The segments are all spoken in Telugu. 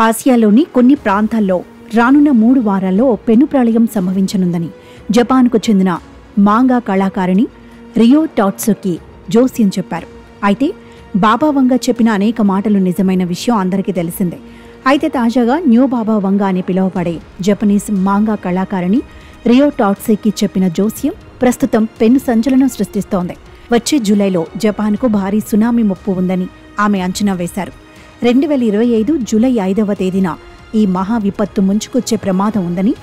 ఆసియాలోని కొన్ని ప్రాంతాల్లో రానున్న 3 వారాల్లో పెను ప్రళయం సంభవించనుందని జపాన్కు చెందిన మాంగా కళాకారిణి రియో టాట్సుకి జోస్యం చెప్పారు. అయితే బాబా వంగా చెప్పిన అనేక మాటలు నిజమైన విషయం అందరికీ తెలిసిందే. అయితే తాజాగా న్యూ బాబా వంగా అని పిలువబడే జపనీస్ మాంగా కళాకారిణి రియో టాట్సుకి చెప్పిన జోస్యం ప్రస్తుతం పెను సంచలనం సృష్టిస్తోంది. వచ్చే జూలైలో జపాన్కు భారీ సునామీ ముప్పు ఉందని ఆమె అంచనా వేశారు. 2025 జూలై 5వ తేదీన ఈ మహా విపత్తు ముంచుకొచ్చే ప్రమాదం ఉందని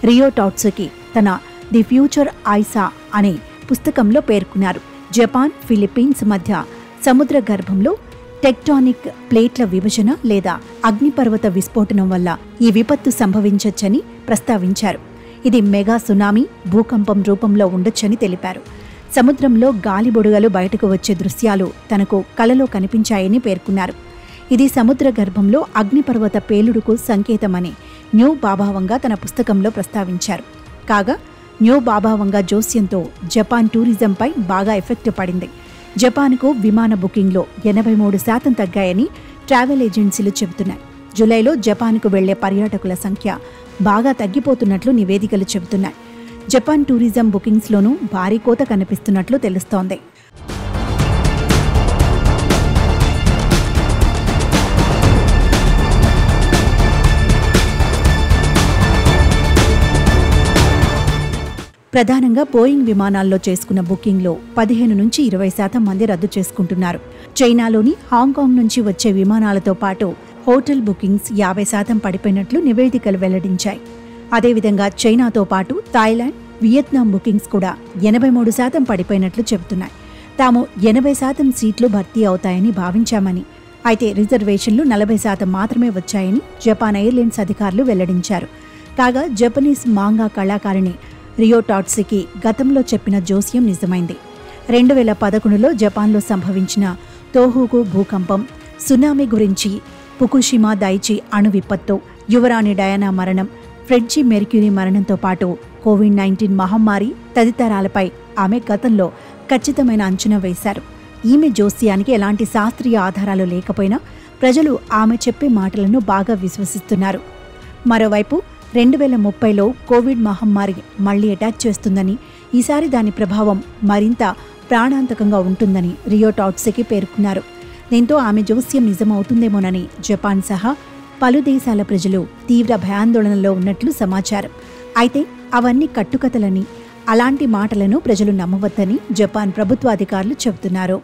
రియో టాట్సుకి తన ది ఫ్యూచర్ ఐసా అనే పుస్తకంలో పేర్కొన్నారు. జపాన్, ఫిలిప్పీన్స్ మధ్య సముద్ర గర్భంలో టెక్టానిక్ ప్లేట్ల విభజన లేదా అగ్నిపర్వత విస్ఫోటనం వల్ల ఈ విపత్తు సంభవించొచ్చని ప్రస్తావించారు. ఇది మెగా సునామీ, భూకంపం రూపంలో ఉండొచ్చని తెలిపారు. సముద్రంలో గాలిబొడుగలు బయటకు వచ్చే దృశ్యాలు తనకు కలలో కనిపించాయని పేర్కొన్నారు. ఇది సముద్ర గర్భంలో అగ్నిపర్వత పేలుడుకు సంకేతమని న్యూ బాబా వంగా తన పుస్తకంలో ప్రస్తావించారు. కాగా న్యూ బాబా వంగా జోస్యంతో జపాన్ టూరిజంపై బాగా ఎఫెక్ట్ పడింది. జపాన్కు విమాన బుకింగ్లో 83% తగ్గాయని ట్రావెల్ ఏజెన్సీలు చెబుతున్నాయి. జూలైలో జపాన్కు వెళ్లే పర్యాటకుల సంఖ్య బాగా తగ్గిపోతున్నట్లు నివేదికలు చెబుతున్నాయి. జపాన్ టూరిజం బుకింగ్స్లోనూ భారీ కోత కనిపిస్తున్నట్లు తెలుస్తోంది. ప్రధానంగా బోయింగ్ విమానాల్లో చేసుకున్న బుకింగ్లో 15 నుంచి 20% మంది రద్దు చేసుకుంటున్నారు. చైనాలోని హాంకాంగ్ నుంచి వచ్చే విమానాలతో పాటు హోటల్ బుకింగ్స్ 50% పడిపోయినట్లు నివేదికలు వెల్లడించాయి. అదేవిధంగా చైనాతో పాటు థాయిలాండ్, వియత్నాం బుకింగ్స్ కూడా 83% పడిపోయినట్లు చెబుతున్నాయి. తాము 80% సీట్లు భర్తీ అవుతాయని భావించామని, అయితే రిజర్వేషన్లు 40% మాత్రమే వచ్చాయని జపాన్ ఎయిర్లైన్స్ అధికారులు వెల్లడించారు. కాగా జపనీస్ మాంగా కళాకారిణి రియో టాట్సుకి గతంలో చెప్పిన జోస్యం నిజమైంది. 2011లో జపాన్లో సంభవించిన తోహోకు భూకంపం, సునామీ గురించి, ఫుకుషిమా దైచి అణు విపత్తు, యువరాణి డయానా మరణం, ఫ్రెడ్జీ మెర్క్యూరీ మరణంతో పాటు కోవిడ్-19 మహమ్మారి తదితరాలపై ఆమె గతంలో ఖచ్చితమైన అంచనా వేశారు. ఈమె జోస్యానికి ఎలాంటి శాస్త్రీయ ఆధారాలు లేకపోయినా ప్రజలు ఆమె చెప్పే మాటలను బాగా విశ్వసిస్తున్నారు. మరోవైపు 2030లో కోవిడ్ మహమ్మారి మళ్లీ అటాక్ చేస్తుందని, ఈసారి దాని ప్రభావం మరింత ప్రాణాంతకంగా ఉంటుందని రియో టాట్సుకి పేర్కొన్నారు. దీంతో ఆమె జోస్యం నిజమవుతుందేమోనని జపాన్ సహా పలు దేశాల ప్రజలు తీవ్ర భయాందోళనలో ఉన్నట్లు సమాచారం. అయితే అవన్నీ కట్టుకథలని, అలాంటి మాటలను ప్రజలు నమ్మవద్దని జపాన్ ప్రభుత్వ అధికారులు చెబుతున్నారు.